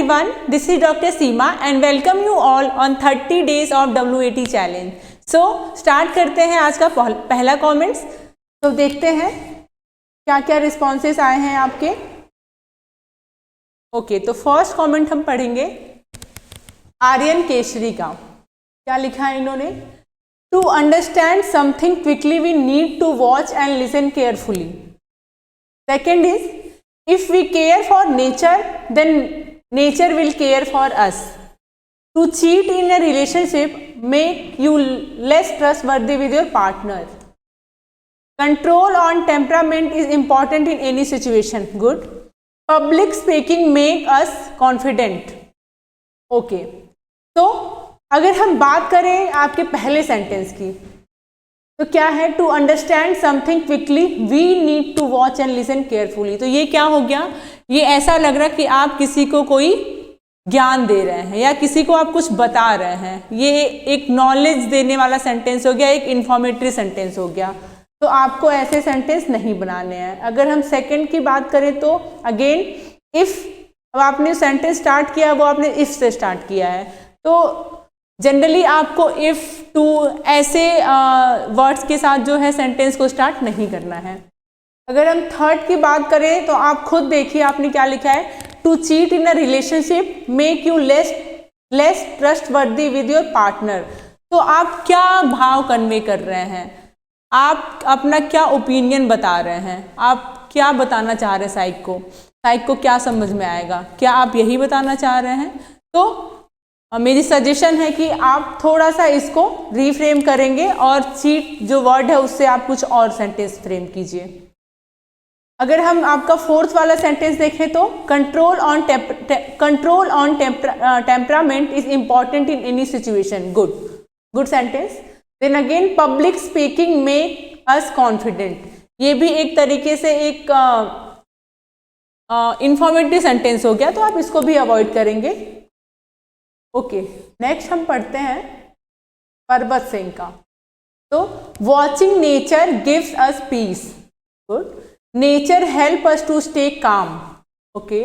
everyone, this is Dr. Seema and welcome you all on 30 days of WAT challenge. So start करते हैं आज का पहला comments. तो देखते हैं क्या क्या रिस्पॉन्सेस आए हैं आपके। ओके, तो फर्स्ट कमेंट हम पढ़ेंगे आर्यन केशरी का। क्या लिखा है इन्होंने? To understand something quickly we need to watch and listen carefully. Second is if we care for nature then nature will care for us. To cheat in a relationship make you less trustworthy with your partner. Control on temperament is important in any situation. Good. Public speaking make us confident. Okay, तो अगर हम बात करें आपके पहले sentence की तो क्या है? To understand something quickly we need to watch and listen carefully. तो ये क्या हो गया? ये ऐसा लग रहा है कि आप किसी को कोई ज्ञान दे रहे हैं या किसी को आप कुछ बता रहे हैं। ये एक नॉलेज देने वाला सेंटेंस हो गया, एक इंफॉर्मेटरी सेंटेंस हो गया। तो आपको ऐसे सेंटेंस नहीं बनाने हैं। अगर हम सेकंड की बात करें तो अगेन इफ, अब आपने सेंटेंस स्टार्ट किया वो आपने इफ से स्टार्ट किया है, तो जनरली आपको इफ टू ऐसे वर्ड्स के साथ जो है सेंटेंस को स्टार्ट नहीं करना है। अगर हम थर्ड की बात करें तो आप खुद देखिए आपने क्या लिखा है? To cheat in a relationship make you less trustworthy with your partner. तो आप क्या भाव कन्वे कर रहे हैं? आप अपना क्या ओपिनियन बता रहे हैं? आप क्या बताना चाह रहे हैं साइक को क्या समझ में आएगा? क्या आप यही बताना चाह रहे हैं? तो मेरी सजेशन है कि आप थोड़ा सा इसको रीफ्रेम करेंगे और चीट जो वर्ड है उससे आप कुछ और सेंटेंस फ्रेम कीजिए। अगर हम आपका फोर्थ वाला सेंटेंस देखें तो control on temperament is important in any situation. Good sentence. Then again public speaking make us confident. ये भी एक तरीके से एक इंफॉर्मेटिव सेंटेंस हो गया, तो आप इसको भी अवॉइड करेंगे। ओके, नेक्स्ट हम पढ़ते हैं पर्वत सिंह का। तो watching nature gives us peace. Good. Nature help us to stay calm. Okay.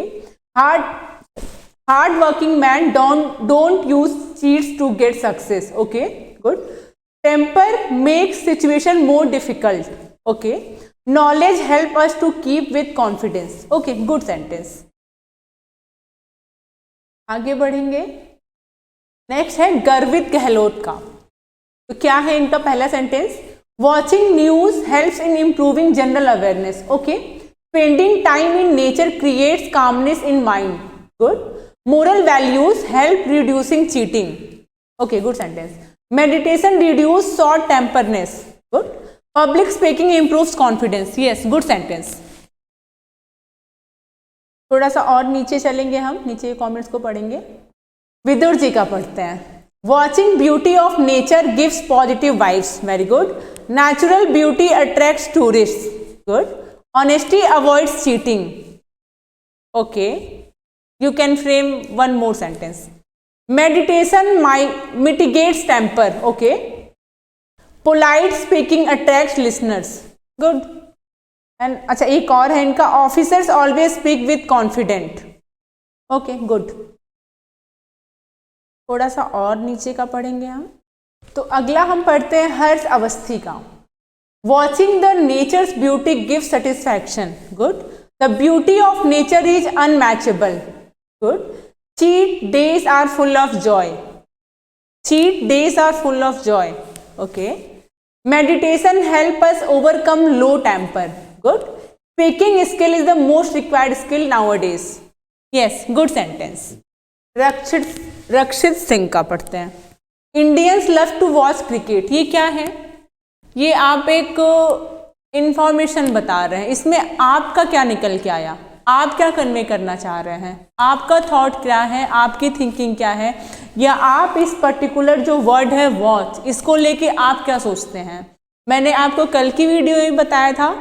Hard working man don't use cheats to get success. Okay, good. Temper makes situation more difficult. Okay. Knowledge help us to keep with confidence. Okay, good sentence. आगे बढ़ेंगे। Next है गर्वित गहलोत का। तो क्या है इनका पहला sentence? Watching news helps in improving general awareness. Okay. Spending time in nature creates calmness in mind. Good. Moral values help reducing cheating. Okay, good sentence. Meditation reduce short temperness. Good. Public speaking improves confidence. Yes, good sentence. थोड़ा सा और नीचे चलेंगे, हम नीचे comments को पढ़ेंगे। विदुर जी का पढ़ते हैं। Watching beauty of nature gives positive vibes. Very good. Natural beauty attracts tourist. Good. Honesty avoids cheating. Okay, you can frame one more sentence. Meditation mitigates temper. Okay. Polite speaking attracts listeners. Good. And अच्छा, एक और है इनका, officers always speak with confident. Okay, good. थोड़ा सा और नीचे का पढ़ेंगे हम। तो अगला हम पढ़ते हैं हर्ष अवस्थी का। Watching the nature's beauty give satisfaction. Good. The beauty of nature is unmatchable. Good. Cheat days are full of joy. Cheat days are full of joy. Okay. Meditation help us overcome low temper. Good. Speaking skill is the most required skill nowadays. Yes, good sentence. Rakshit Singh का पढ़ते हैं। Indians love to watch cricket. ये क्या है? ये आप एक information बता रहे हैं, इसमें आपका क्या निकल के आया? आप क्या कन्वे करना चाह रहे हैं? आपका थॉट क्या है? आपकी थिंकिंग क्या है? या आप इस पर्टिकुलर जो वर्ड है वॉच, इसको लेके आप क्या सोचते हैं? मैंने आपको कल की वीडियो में बताया था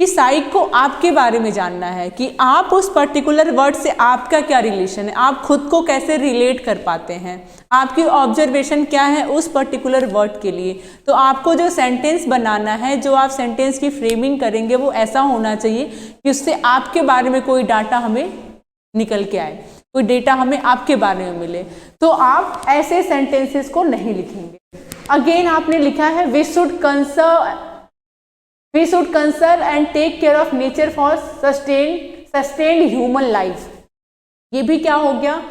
कि साइक को आपके बारे में जानना है कि आप उस पर्टिकुलर वर्ड से आपका क्या रिलेशन है, आप खुद को कैसे रिलेट कर पाते हैं, आपकी ऑब्जर्वेशन क्या है उस पर्टिकुलर वर्ड के लिए। तो आपको जो सेंटेंस बनाना है, जो आप सेंटेंस की फ्रेमिंग करेंगे वो ऐसा होना चाहिए कि उससे आपके बारे में कोई डाटा हमें निकल के आए। कोई डेटा हमें आपके बारे में मिले, तो आप ऐसे सेंटेंसेस को नहीं लिखेंगे। अगेन आपने लिखा है we should conserve and take care of nature for sustained human life. ये भी क्या हो गया,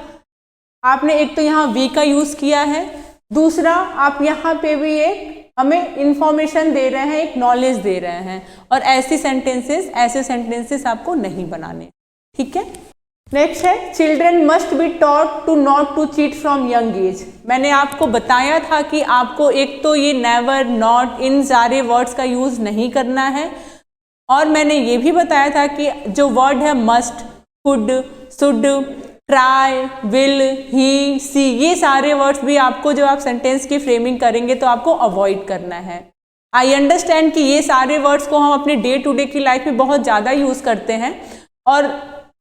आपने एक तो यहाँ वी का यूज किया है, दूसरा आप यहाँ पे भी एक हमें इंफॉर्मेशन दे रहे हैं, एक नॉलेज दे रहे हैं, और ऐसे सेंटेंसेस आपको नहीं बनाने। ठीक है, नेक्स्ट है children must be taught to not to cheat from young age. मैंने आपको बताया था कि आपको एक तो ये नेवर, नॉट, इन सारे वर्ड्स का यूज नहीं करना है, और मैंने ये भी बताया था कि जो वर्ड है must, could, should, try, will, he, see, ये सारे वर्ड्स भी आपको जब आप सेंटेंस की फ्रेमिंग करेंगे तो आपको अवॉइड करना है। आई अंडरस्टैंड कि ये सारे वर्ड्स को हम अपने डे टू डे की लाइफ में बहुत ज़्यादा यूज़ करते हैं, और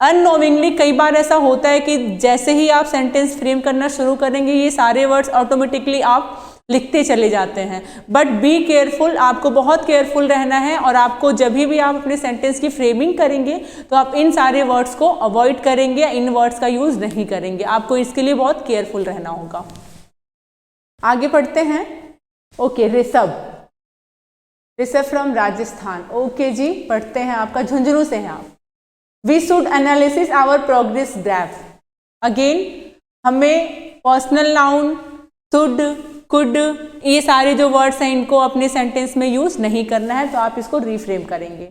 अननोविंगली कई बार ऐसा होता है कि जैसे ही आप सेंटेंस फ्रेम करना शुरू करेंगे ये सारे वर्ड्स ऑटोमेटिकली आप लिखते चले जाते हैं। बट बी केयरफुल, आपको बहुत केयरफुल रहना है, और आपको जब भी आप अपने सेंटेंस की फ्रेमिंग करेंगे तो आप इन सारे वर्ड्स को अवॉइड करेंगे, इन वर्ड्स का यूज नहीं करेंगे। आपको इसके लिए बहुत केयरफुल रहना होगा। आगे पढ़ते हैं। Okay, Rishabh from Rajasthan. Okay जी, पढ़ते हैं, आपका झुंझुनू से हैं आप। We should analysis our progress graph. Again हमें पर्सनल नाउन, शुड, कुड, ये सारे जो वर्ड्स हैं इनको अपने सेंटेंस में यूज नहीं करना है, तो आप इसको रिफ्रेम करेंगे।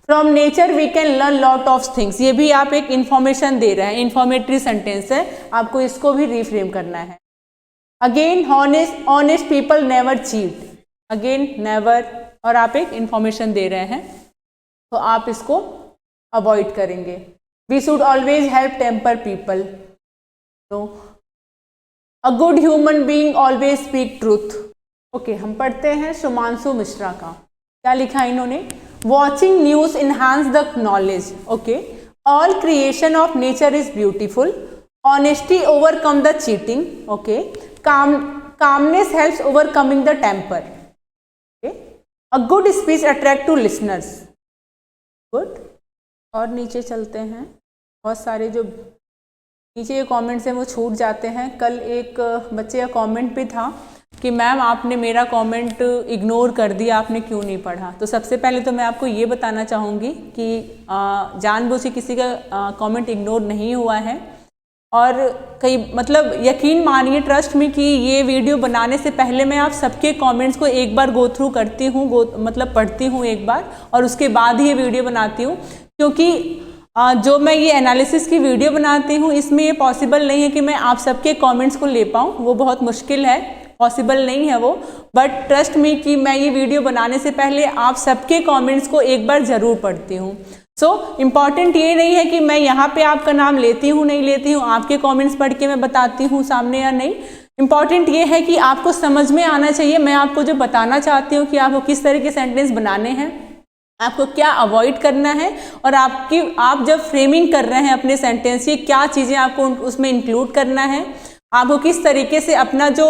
From nature we can learn lot of things, ये भी आप एक इंफॉर्मेशन दे रहे हैं, इंफॉर्मेटरी सेंटेंस है, आपको इसको भी रिफ्रेम करना है। Again honest people never cheat, again never, और आप एक इंफॉर्मेशन दे रहे हैं तो आप इसको अवॉइड करेंगे। We should always help temper people, तो a good human being always speak truth. Okay, हम पढ़ते हैं शुमांशु मिश्रा का। क्या लिखा इन्होंने, watching news enhance the knowledge. Okay, all creation of nature is beautiful, honesty overcome the cheating. Okay, calmness helps overcoming the temper. Okay, a good speech attract to listeners. Good, और नीचे चलते हैं। बहुत सारे जो नीचे ये कमेंट्स हैं वो छूट जाते हैं। कल एक बच्चे का कमेंट भी था कि मैम आपने मेरा कमेंट इग्नोर कर दिया, आपने क्यों नहीं पढ़ा। तो सबसे पहले तो मैं आपको ये बताना चाहूँगी कि जानबूझ के किसी का कमेंट इग्नोर नहीं हुआ है, और कई मतलब यकीन मानिए, ट्रस्ट में, कि ये वीडियो बनाने से पहले मैं आप सबके कमेंट्स को एक बार गो थ्रू करती हूँ, मतलब पढ़ती हूँ एक बार, और उसके बाद ही ये वीडियो बनाती हूँ। क्योंकि जो मैं ये एनालिसिस की वीडियो बनाती हूँ इसमें ये पॉसिबल नहीं है कि मैं आप सबके कमेंट्स को ले पाऊँ, वो बहुत मुश्किल है, पॉसिबल नहीं है वो। बट ट्रस्ट मी कि मैं ये वीडियो बनाने से पहले आप सबके कमेंट्स को एक बार ज़रूर पढ़ती हूँ। सो इम्पॉर्टेंट ये नहीं है कि मैं यहाँ पे आपका नाम लेती हूँ नहीं लेती हूँ, आपके कमेंट्स पढ़ के मैं बताती हूँ सामने या नहीं। इम्पॉर्टेंट ये है कि आपको समझ में आना चाहिए मैं आपको जो बताना चाहती हूँ कि आपको किस तरह के सेंटेंस बनाने हैं, आपको क्या अवॉइड करना है, और आप जब फ्रेमिंग कर रहे हैं अपने सेंटेंस की क्या चीज़ें आपको उसमें इंक्लूड करना है, आपको किस तरीके से अपना जो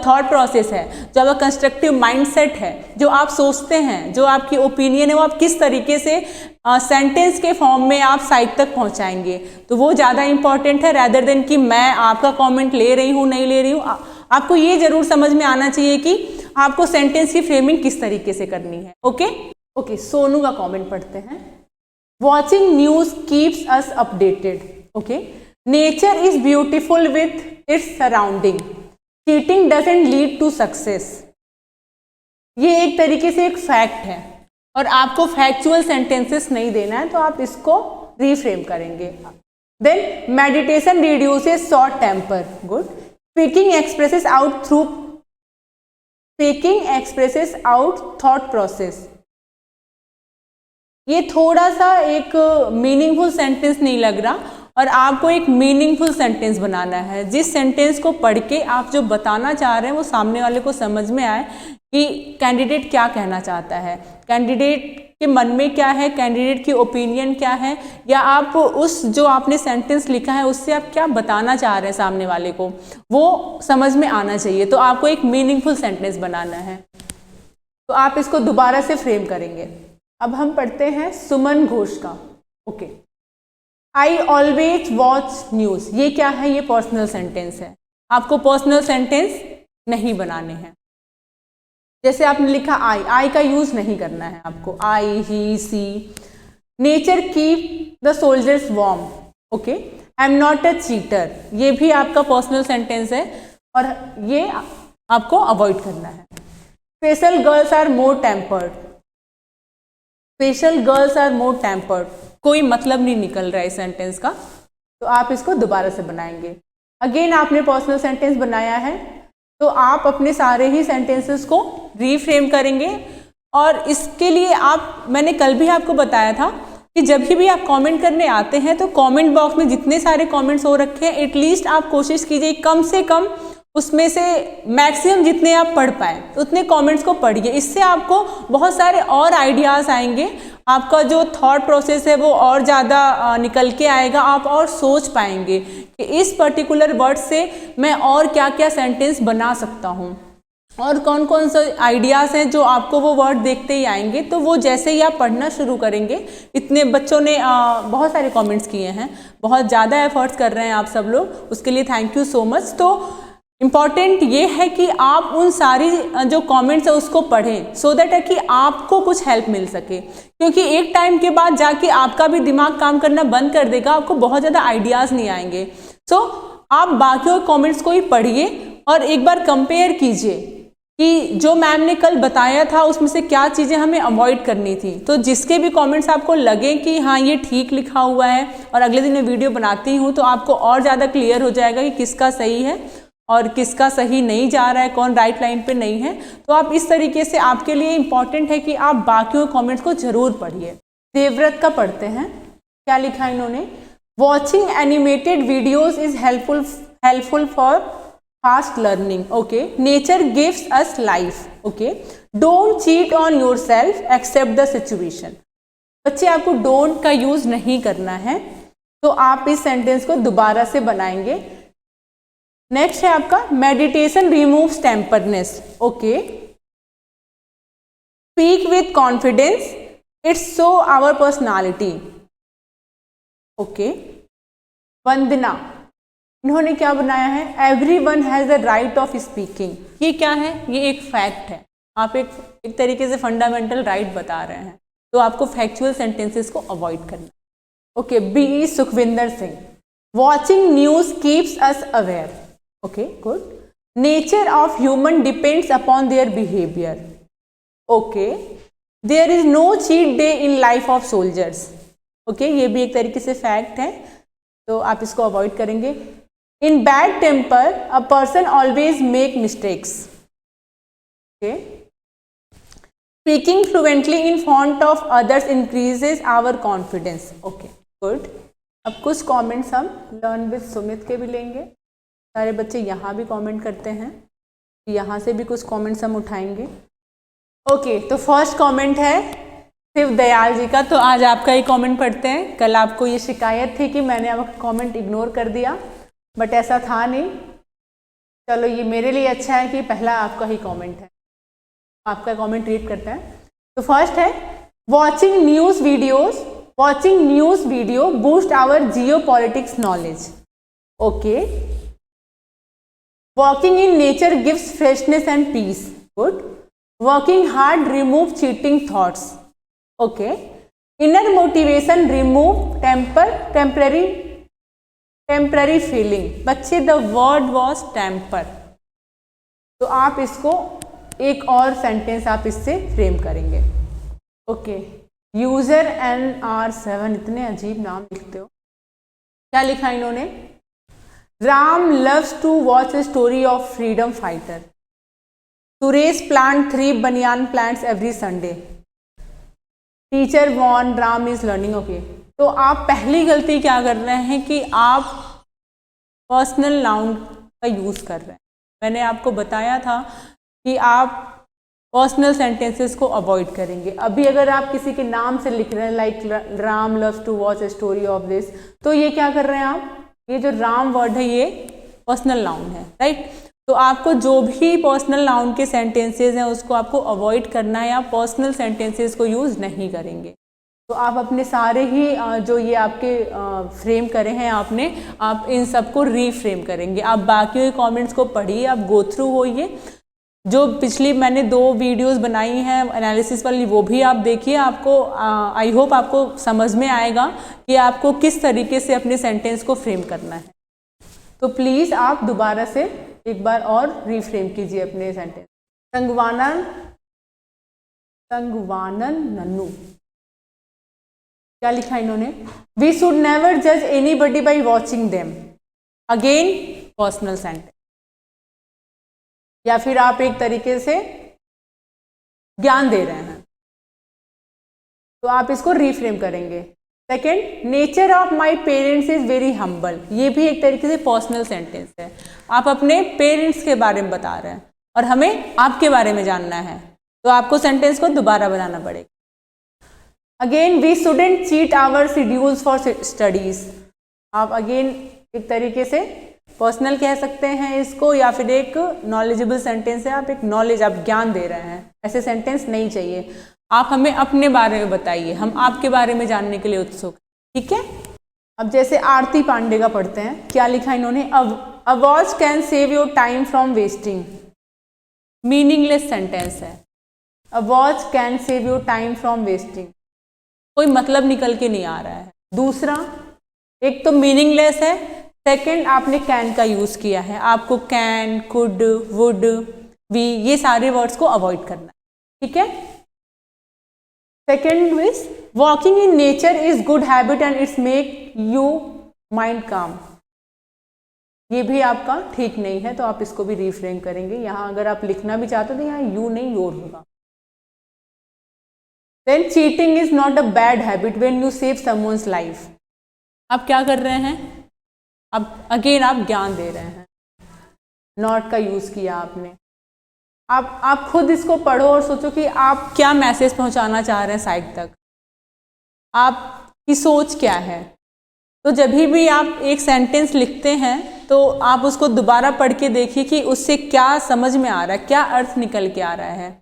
थॉट प्रोसेस है, जो आपका कंस्ट्रक्टिव माइंडसेट है, जो आप सोचते हैं, जो आपकी ओपिनियन है, वो आप किस तरीके से सेंटेंस के फॉर्म में आप साइड तक पहुंचाएंगे, तो वो ज़्यादा इंपॉर्टेंट है रैदर देन कि मैं आपका कमेंट ले रही हूँ नहीं ले रही हूँ। आपको ये जरूर समझ में आना चाहिए कि आपको सेंटेंस की फ्रेमिंग किस तरीके से करनी है। ओके, सोनू का कमेंट पढ़ते हैं। Watching news keeps us updated. Okay, nature is beautiful with its surrounding, cheating doesn't lead to success. ये एक तरीके से एक फैक्ट है, और आपको फैक्चुअल सेंटेंसेस नहीं देना है, तो आप इसको रिफ्रेम करेंगे। Then meditation reduces short temper. Good, speaking expresses out thought process. ये थोड़ा सा एक मीनिंगफुल सेंटेंस नहीं लग रहा, और आपको एक मीनिंगफुल सेंटेंस बनाना है, जिस सेंटेंस को पढ़ के आप जो बताना चाह रहे हैं वो सामने वाले को समझ में आए कि कैंडिडेट क्या कहना चाहता है, कैंडिडेट के मन में क्या है, कैंडिडेट की ओपिनियन क्या है, या आप उस जो आपने सेंटेंस लिखा है उससे आप क्या बताना चाह रहे हैं सामने वाले को, वो समझ में आना चाहिए। तो आपको एक मीनिंगफुल सेंटेंस बनाना है, तो आप इसको दोबारा से फ्रेम करेंगे। अब हम पढ़ते हैं सुमन घोष का। Okay, I always watch news, ये क्या है? ये पर्सनल सेंटेंस है। आपको पर्सनल सेंटेंस नहीं बनाने हैं। जैसे आपने लिखा आई का यूज नहीं करना है आपको। I, he, she. Nature keep the soldiers warm, okay. I am not a cheater, ये भी आपका पर्सनल सेंटेंस है और ये आपको अवॉइड करना है। Special girls are more tempered, special girls are more tempered, कोई मतलब नहीं निकल रहा है इस सेंटेंस का, तो आप इसको दोबारा से बनाएंगे। अगेन आपने पर्सनल सेंटेंस बनाया है तो आप अपने सारे ही सेंटेंसेस को रीफ्रेम करेंगे। और इसके लिए मैंने कल भी आपको बताया था कि जब भी आप कमेंट करने आते हैं तो कमेंट बॉक्स में जितने सारे कमेंट्स हो रखे हैं एटलीस्ट आप कोशिश कीजिए कम से कम उसमें से मैक्सिमम जितने आप पढ़ पाए उतने कमेंट्स को पढ़िए। इससे आपको बहुत सारे और आइडियाज़ आएंगे, आपका जो थॉट प्रोसेस है वो और ज़्यादा निकल के आएगा, आप और सोच पाएंगे कि इस पर्टिकुलर वर्ड से मैं और क्या क्या सेंटेंस बना सकता हूँ और कौन कौन से आइडियाज़ हैं जो आपको वो वर्ड देखते ही आएंगे। तो वो जैसे ही आप पढ़ना शुरू करेंगे, इतने बच्चों ने बहुत सारे कमेंट्स किए हैं, बहुत ज़्यादा एफर्ट्स कर रहे हैं आप सब लोग, उसके लिए थैंक यू सो मच। तो इम्पॉर्टेंट ये है कि आप उन सारी जो कमेंट्स है उसको पढ़ें सो दैट कि आपको कुछ हेल्प मिल सके, क्योंकि एक टाइम के बाद जाके आपका भी दिमाग काम करना बंद कर देगा, आपको बहुत ज़्यादा आइडियाज़ नहीं आएंगे। सो आप बाकी कमेंट्स को ही पढ़िए और एक बार कंपेयर कीजिए कि जो मैम ने कल बताया था उसमें से क्या चीज़ें हमें अवॉइड करनी थी। तो जिसके भी कमेंट्स आपको लगे कि हाँ ये ठीक लिखा हुआ है और अगले दिन मैं वीडियो बनाती हूँ तो आपको और ज़्यादा क्लियर हो जाएगा कि किसका सही है और किसका सही नहीं जा रहा है, कौन राइट लाइन पे नहीं है। तो आप इस तरीके से, आपके लिए इम्पॉर्टेंट है कि आप बाकियों कमेंट्स को जरूर पढ़िए। देवव्रत का पढ़ते हैं, क्या लिखा इन्होंने? Watching animated videos is helpful for fast learning, okay. Nature gives us life, okay. Don't cheat on your self accept the situation. बच्चे आपको डोंट का यूज नहीं करना है, तो आप इस सेंटेंस को दोबारा से बनाएंगे। नेक्स्ट है आपका meditation removes temperness, okay. Speak with confidence, it's show our personality, okay. Vandana, इन्होंने क्या बनाया है? Everyone has the right of speaking. ये क्या है? ये एक फैक्ट है, आप एक तरीके से फंडामेंटल राइट बता रहे हैं, तो आपको फैक्चुअल सेंटेंसेस को अवॉइड करना, okay. B Sukhwinder Singh, watching news keeps us aware, okay, good. Nature of human depends upon their behavior, okay. There is no cheat day in life of soldiers, okay. ये भी एक तरीके से फैक्ट है, तो आप इसको अवॉइड करेंगे। In bad temper a person always make mistakes, okay. Speaking fluently in front of others increases our confidence, okay, good. अब कुछ कमेंट्स हम लर्न विद सुमित के भी लेंगे। सारे बच्चे यहाँ भी कमेंट करते हैं, यहाँ से भी कुछ कमेंट्स हम उठाएंगे, ओके। तो फर्स्ट कमेंट है शिव दयाल जी का, तो आज आपका ही कमेंट पढ़ते हैं। कल आपको ये शिकायत थी कि मैंने आपका कमेंट इग्नोर कर दिया, बट ऐसा था नहीं। चलो ये मेरे लिए अच्छा है कि पहला आपका ही कमेंट है, आपका कमेंट रीड करते हैं। तो फर्स्ट है watching news video boost our geopolitics knowledge, okay. Walking in nature gives freshness and peace, good. Working hard remove cheating thoughts, okay. Inner motivation remove temporary feeling. बच्चे the word was temper, तो आप इसको एक और sentence आप इससे frame करेंगे, okay. User NR7, इतने अजीब नाम लिखते हो। क्या लिखा इन्होंने? Ram loves to watch a story of freedom fighter. Suresh plant 3 banyan plants every Sunday. Teacher warned Ram is learning, okay. तो आप पहली गलती क्या कर रहे हैं कि आप पर्सनल नाउन का यूज़ कर रहे हैं। मैंने आपको बताया था कि आप पर्सनल सेंटेंसेस को अवॉइड करेंगे। अभी अगर आप किसी के नाम से लिख रहे हैं like Ram loves to watch a story of this, तो ये क्या कर रहे हैं आप? ये जो राम वर्ड है ये पर्सनल नाउन है, राइट। तो आपको जो भी पर्सनल नाउन के सेंटेंसेस हैं उसको आपको अवॉइड करना है, या पर्सनल सेंटेंसेस को यूज़ नहीं करेंगे। तो आप अपने सारे ही जो ये आपके फ्रेम करे हैं आपने, आप इन सबको रीफ्रेम करेंगे। आप बाकी के कमेंट्स को पढ़िए, आप गो थ्रू होइए। जो पिछली मैंने 2 वीडियोस बनाई हैं एनालिसिस वाली, वो भी आप देखिए। आपको आई होप आपको समझ में आएगा कि आपको किस तरीके से अपने सेंटेंस को फ्रेम करना है। तो प्लीज़ आप दोबारा से एक बार और रीफ्रेम कीजिए अपने सेंटेंस। संगवानन नन्नू, क्या लिखा इन्होंने? वी शुड नेवर जज anybody by watching them. Again personal sentence, या फिर आप एक तरीके से ज्ञान दे रहे हैं, तो आप इसको रीफ्रेम करेंगे। Second, nature of my parents is very humble, ये भी एक तरीके से पर्सनल सेंटेंस है। आप अपने पेरेंट्स के बारे में बता रहे हैं और हमें आपके बारे में जानना है, तो आपको सेंटेंस को दोबारा बनाना पड़ेगा। Again, we shouldn't cheat our schedules for studies. आप अगेन एक तरीके से पर्सनल कह सकते हैं इसको, या फिर एक नॉलेजेबल सेंटेंस है। आप एक नॉलेज, आप ज्ञान दे रहे हैं, ऐसे सेंटेंस नहीं चाहिए। आप हमें अपने बारे में बताइए, हम आपके बारे में जानने के लिए उत्सुक हैं, ठीक है। अब जैसे आरती पांडे का पढ़ते हैं, क्या लिखा इन्होंने? A watch can save your time from wasting. Meaningless sentence है। A watch can save your time from wasting, कोई मतलब निकल के नहीं आ रहा है। दूसरा, एक तो मीनिंगलेस है, सेकंड आपने कैन का यूज किया है। आपको कैन, कुड, वुड, वी, ये सारे वर्ड्स को अवॉइड करना है, ठीक है। Second is walking in nature is good habit and it's make you mind काम। ये भी आपका ठीक नहीं है, तो आप इसको भी रीफ्रेम करेंगे। यहाँ अगर आप लिखना भी चाहते हो तो यहाँ यू नहीं योर होगा। Then cheating is not a bad habit when you save someone's life. आप क्या कर रहे हैं? अब अगेन आप ज्ञान दे रहे हैं, नॉट का यूज किया आपने। आप खुद इसको पढ़ो और सोचो कि आप क्या मैसेज पहुंचाना चाह रहे हैं साइड तक, आपकी सोच क्या है। तो जब भी आप एक सेंटेंस लिखते हैं तो आप उसको दोबारा पढ़ के देखिए कि उससे क्या समझ में आ रहा है, क्या अर्थ निकल के आ रहा है,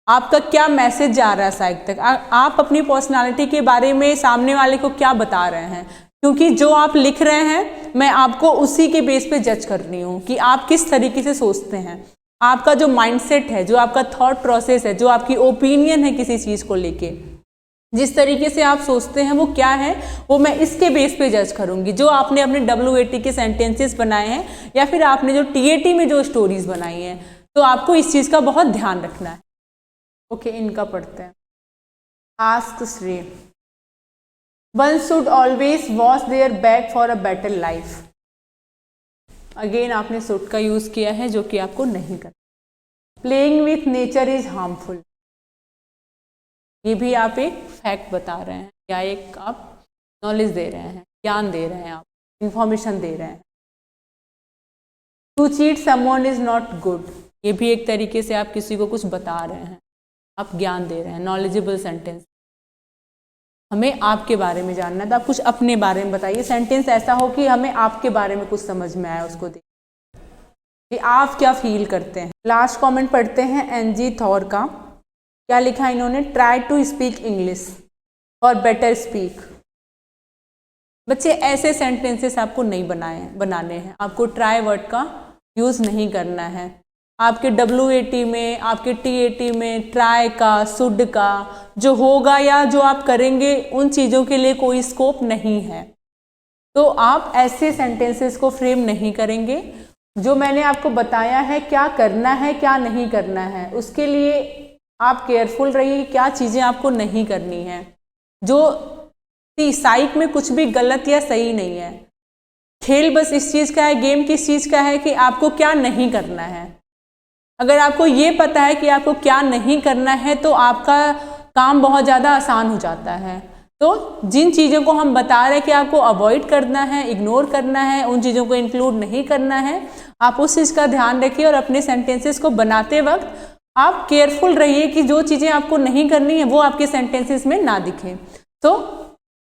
आपका क्या मैसेज जा रहा है साइड तक। आप अपनी पर्सनालिटी के बारे में सामने वाले को क्या बता रहे हैं, क्योंकि जो आप लिख रहे हैं मैं आपको उसी के बेस पे जज कर रही हूँ कि आप किस तरीके से सोचते हैं। आपका जो माइंडसेट है, जो आपका थॉट प्रोसेस है, जो आपकी ओपिनियन है किसी चीज़ को लेके, जिस तरीके से आप सोचते हैं वो क्या है, वो मैं इसके बेस पे जज करूँगी। जो आपने अपने WAT के सेंटेंसेस बनाए हैं या फिर आपने जो TAT में जो स्टोरीज बनाई हैं, तो आपको इस चीज़ का बहुत ध्यान रखना है। ओके, इनका पढ़ते हैं। Ask Shri, one should always wash their back for a better life. Again आपने शुड का यूज किया है, जो कि आपको नहीं करना। Playing with nature is harmful, ये भी आप एक फैक्ट बता रहे हैं या एक आप नॉलेज दे रहे हैं, ज्ञान दे रहे हैं, आप इंफॉर्मेशन दे रहे हैं। To cheat someone is not good, ये भी एक तरीके से आप किसी को कुछ बता रहे हैं, आप ज्ञान दे रहे हैं। नॉलेजेबल सेंटेंस, हमें आपके बारे में जानना है तो आप कुछ अपने बारे में बताइए। सेंटेंस ऐसा हो कि हमें आपके बारे में कुछ समझ में आए, उसको देखिए कि आप क्या फील करते हैं। लास्ट कमेंट पढ़ते हैं NG थॉर का, क्या लिखा इन्होंने? ट्राई टू स्पीक इंग्लिश और बेटर स्पीक। बच्चे ऐसे सेंटेंसेस आपको नहीं बनाने हैं, आपको ट्राई वर्ड का यूज़ नहीं करना है। आपके WAT में, आपके TAT में ट्राई का, शुड का जो होगा या जो आप करेंगे, उन चीज़ों के लिए कोई स्कोप नहीं है। तो आप ऐसे सेंटेंसेस को फ्रेम नहीं करेंगे। जो मैंने आपको बताया है क्या करना है, क्या नहीं करना है, उसके लिए आप केयरफुल रहिए क्या चीज़ें आपको नहीं करनी है। जो साइक में कुछ भी गलत या सही नहीं है। खेल बस इस चीज़ का है, गेम किस चीज़ का है कि आपको क्या नहीं करना है। अगर आपको ये पता है कि आपको क्या नहीं करना है तो आपका काम बहुत ज़्यादा आसान हो जाता है। तो जिन चीज़ों को हम बता रहे हैं कि आपको अवॉइड करना है, इग्नोर करना है, उन चीज़ों को इंक्लूड नहीं करना है, आप उस चीज़ का ध्यान रखिए और अपने सेंटेंसेस को बनाते वक्त आप केयरफुल रहिए कि जो चीज़ें आपको नहीं करनी है वो आपके सेंटेंसेस में ना दिखें। तो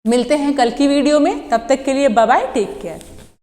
मिलते हैं कल की वीडियो में, तब तक के लिए बाय बाय, टेक केयर।